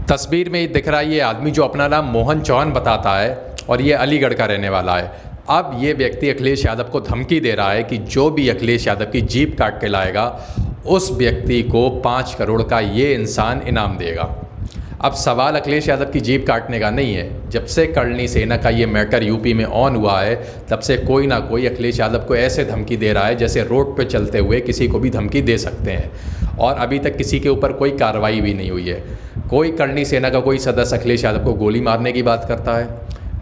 तस्वीर में दिख रहा है ये आदमी जो अपना नाम मोहन चौहान बताता है और ये अलीगढ़ का रहने वाला है। अब ये व्यक्ति अखिलेश यादव को धमकी दे रहा है कि जो भी अखिलेश यादव की जीप काट के लाएगा उस व्यक्ति को 5 करोड़ का ये इंसान इनाम देगा। अब सवाल अखिलेश यादव की जीप काटने का नहीं है। जब से करणी सेना का ये मैटर यूपी में ऑन हुआ है तब से कोई ना कोई अखिलेश यादव को ऐसे धमकी दे रहा है जैसे रोड पे चलते हुए किसी को भी धमकी दे सकते हैं, और अभी तक किसी के ऊपर कोई कार्रवाई भी नहीं हुई है। कोई करणी सेना का कोई सदस्य अखिलेश यादव को गोली मारने की बात करता है,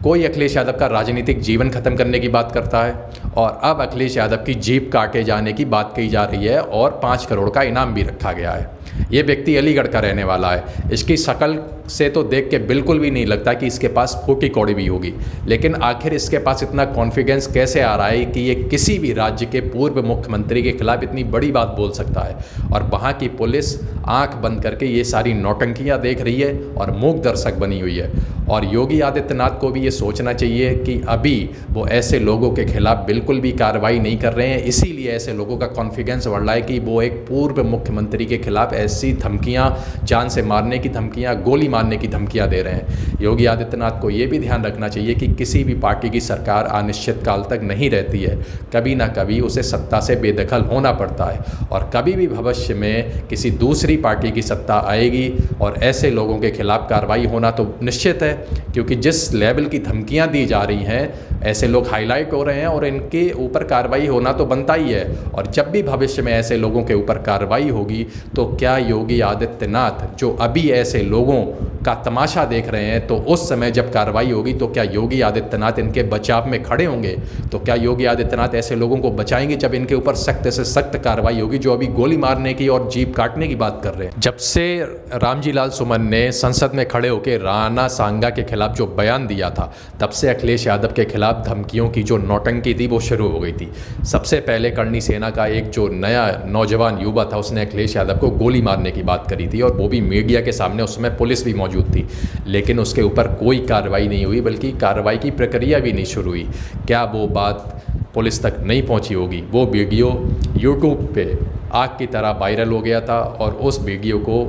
कोई अखिलेश यादव का राजनीतिक जीवन ख़त्म करने की बात करता है, और अब अखिलेश यादव की जीप काटे जाने की बात कही जा रही है और 5 करोड़ का इनाम भी रखा गया है। ये व्यक्ति अलीगढ़ का रहने वाला है। इसकी शक्ल से तो देख के बिल्कुल भी नहीं लगता कि इसके पास फूटी कौड़ी भी होगी, लेकिन आखिर इसके पास इतना कॉन्फिडेंस कैसे आ रहा है कि ये किसी भी राज्य के पूर्व मुख्यमंत्री के खिलाफ इतनी बड़ी बात बोल सकता है। और वहाँ की पुलिस आंख बंद करके ये सारी नौटंकियाँ देख रही है और मूक दर्शक बनी हुई है। और योगी आदित्यनाथ को भी ये सोचना चाहिए कि अभी वो ऐसे लोगों के खिलाफ बिल्कुल भी कार्रवाई नहीं कर रहे हैं, इसीलिए ऐसे लोगों का कॉन्फिडेंस बढ़ रहा है कि वो एक पूर्व मुख्यमंत्री के खिलाफ ऐसी धमकियां, जान से मारने की धमकियां, गोली मारने की धमकियां दे रहे हैं। योगी आदित्यनाथ को ये भी ध्यान रखना चाहिए कि किसी भी पार्टी की सरकार अनिश्चित काल तक नहीं रहती है, कभी ना कभी उसे सत्ता से बेदखल होना पड़ता है, और कभी भी भविष्य में किसी दूसरी पार्टी की सत्ता आएगी और ऐसे लोगों के खिलाफ कार्रवाई होना तो निश्चित है, क्योंकि जिस लेवल की धमकियां दी जा रही हैं ऐसे लोग हाईलाइट हो रहे हैं और इनके ऊपर कार्रवाई होना तो बनता ही है। और जब भी भविष्य में ऐसे लोगों के ऊपर कार्रवाई होगी तो क्या योगी आदित्यनाथ जो अभी ऐसे लोगों का तमाशा देख रहे हैं, तो उस समय जब कार्रवाई होगी तो क्या योगी आदित्यनाथ इनके बचाव में खड़े होंगे? तो क्या योगी आदित्यनाथ ऐसे लोगों को बचाएंगे जब इनके ऊपर सख्त से सख्त कार्रवाई होगी जो अभी गोली मारने की और जीप काटने की बात कर रहे हैं? जब से रामजी लाल सुमन ने संसद में खड़े होकर राणा सांगा के खिलाफ जो बयान दिया था, तब से अखिलेश यादव के खिलाफ धमकियों की जो नौटंकी थी वो शुरू हो गई थी। सबसे पहले करणी सेना का एक जो नया नौजवान युवा था उसने अखिलेश यादव को गोली मारने की बात करी थी, और वो भी मीडिया के सामने, उस समय पुलिस भी मौजूद थी, लेकिन उसके ऊपर कोई कार्रवाई नहीं हुई, बल्कि कार्रवाई की प्रक्रिया भी नहीं शुरू हुई। क्या वो बात पुलिस तक नहीं पहुंची होगी? वो वीडियो यूट्यूब पे आग की तरह वायरल हो गया था, और उस वीडियो को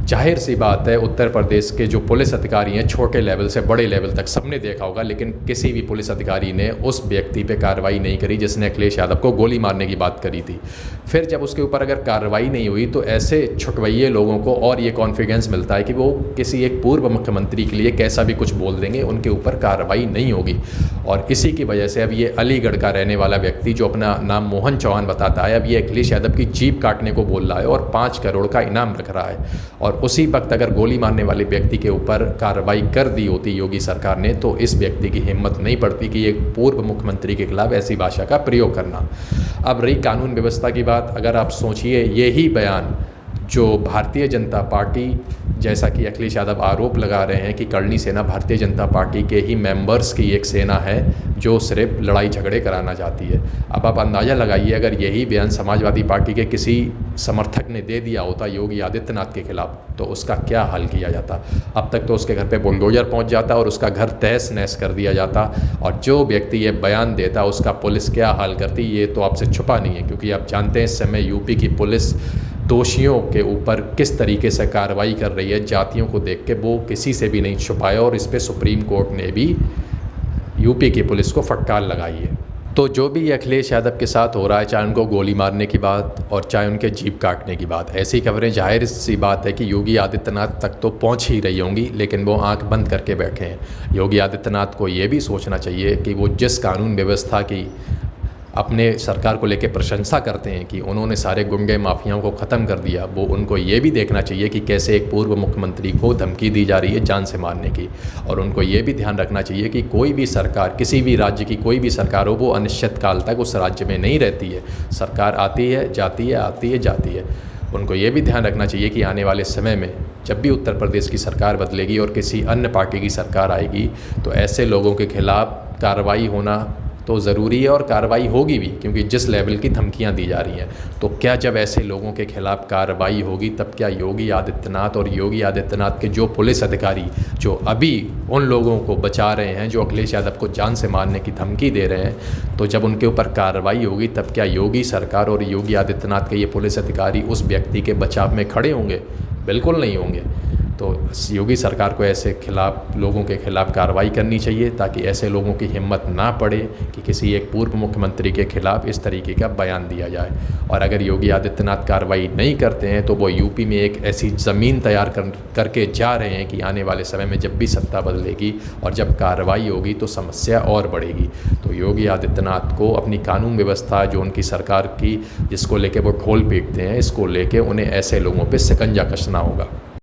जाहिर सी बात है उत्तर प्रदेश के जो पुलिस अधिकारी हैं, छोटे लेवल से बड़े लेवल तक सबने देखा होगा, लेकिन किसी भी पुलिस अधिकारी ने उस व्यक्ति पे कार्रवाई नहीं करी जिसने अखिलेश यादव को गोली मारने की बात करी थी। फिर जब उसके ऊपर अगर कार्रवाई नहीं हुई तो ऐसे छुटवैये लोगों को और ये कॉन्फिडेंस मिलता है कि वो किसी एक पूर्व मुख्यमंत्री के लिए कैसा भी कुछ बोल देंगे, उनके ऊपर कार्रवाई नहीं होगी। और इसी की वजह से अब ये अलीगढ़ का रहने वाला व्यक्ति जो अपना नाम मोहन चौहान बताता है, अब ये अखिलेश यादव की जीप काटने को बोल रहा है और 5 करोड़ का इनाम रख रहा है। और उसी वक्त अगर गोली मारने वाले व्यक्ति के ऊपर कार्रवाई कर दी होती योगी सरकार ने, तो इस व्यक्ति की हिम्मत नहीं पड़ती कि एक पूर्व मुख्यमंत्री के खिलाफ ऐसी भाषा का प्रयोग करना। अब रही कानून व्यवस्था की बात, अगर आप सोचिए यही बयान जो भारतीय जनता पार्टी, जैसा कि अखिलेश यादव आरोप लगा रहे हैं कि करणी सेना भारतीय जनता पार्टी के ही मेंबर्स की एक सेना है जो सिर्फ लड़ाई झगड़े कराना चाहती है। अब आप अंदाज़ा लगाइए अगर यही बयान समाजवादी पार्टी के किसी समर्थक ने दे दिया होता योगी आदित्यनाथ के खिलाफ, तो उसका क्या हाल किया जाता? अब तक तो उसके घर पे बुलडोजर पहुंच जाता और उसका घर तहस नहस कर दिया जाता, और जो व्यक्ति ये बयान देता उसका पुलिस क्या हाल करती ये तो आपसे छुपा नहीं है, क्योंकि आप जानते हैं इस समय यूपी की पुलिस दोषियों के ऊपर किस तरीके से कार्रवाई कर रही है। जातियों को देख के वो किसी से भी नहीं छुपाया, और इस पे सुप्रीम कोर्ट ने भी यूपी की पुलिस को फटकार लगाई है। तो जो भी अखिलेश यादव के साथ हो रहा है, चाहे उनको गोली मारने की बात और चाहे उनके जीप काटने की बात, ऐसी खबरें जाहिर सी बात है कि योगी आदित्यनाथ तक तो पहुंच ही रही होंगी, लेकिन वो आंख बंद करके बैठे हैं। योगी आदित्यनाथ को ये भी सोचना चाहिए कि वो जिस कानून व्यवस्था की अपने सरकार को लेकर प्रशंसा करते हैं कि उन्होंने सारे गुंडे माफियाओं को ख़त्म कर दिया, वो उनको ये भी देखना चाहिए कि कैसे एक पूर्व मुख्यमंत्री को धमकी दी जा रही है जान से मारने की। और उनको ये भी ध्यान रखना चाहिए कि कोई भी सरकार, किसी भी राज्य की कोई भी सरकार हो, वो अनिश्चित काल तक उस राज्य में नहीं रहती है। सरकार आती है, जाती है, आती है, जाती है। उनको ये भी ध्यान रखना चाहिए कि आने वाले समय में जब भी उत्तर प्रदेश की सरकार बदलेगी और किसी अन्य पार्टी की सरकार आएगी, तो ऐसे लोगों के खिलाफ कार्रवाई होना तो ज़रूरी है, और कार्रवाई होगी भी, क्योंकि जिस लेवल की धमकियां दी जा रही हैं। तो क्या जब ऐसे लोगों के खिलाफ कार्रवाई होगी तब क्या योगी आदित्यनाथ और योगी आदित्यनाथ के जो पुलिस अधिकारी जो अभी उन लोगों को बचा रहे हैं जो अखिलेश यादव को जान से मारने की धमकी दे रहे हैं, तो जब उनके ऊपर कार्रवाई होगी तब क्या योगी सरकार और योगी आदित्यनाथ के ये पुलिस अधिकारी उस व्यक्ति के बचाव में खड़े होंगे? बिल्कुल नहीं होंगे। तो योगी सरकार को ऐसे खिलाफ लोगों के खिलाफ कार्रवाई करनी चाहिए, ताकि ऐसे लोगों की हिम्मत ना पड़े कि किसी एक पूर्व मुख्यमंत्री के खिलाफ इस तरीके का बयान दिया जाए। और अगर योगी आदित्यनाथ कार्रवाई नहीं करते हैं तो वो यूपी में एक ऐसी ज़मीन तैयार करके जा रहे हैं कि आने वाले समय में जब भी सत्ता बदलेगी और जब कार्रवाई होगी तो समस्या और बढ़ेगी। तो योगी आदित्यनाथ को अपनी कानून व्यवस्था जो उनकी सरकार की, जिसको लेके वो ढोल पीटते हैं, इसको लेके उन्हें ऐसे लोगों पे शिकंजा कसना होगा।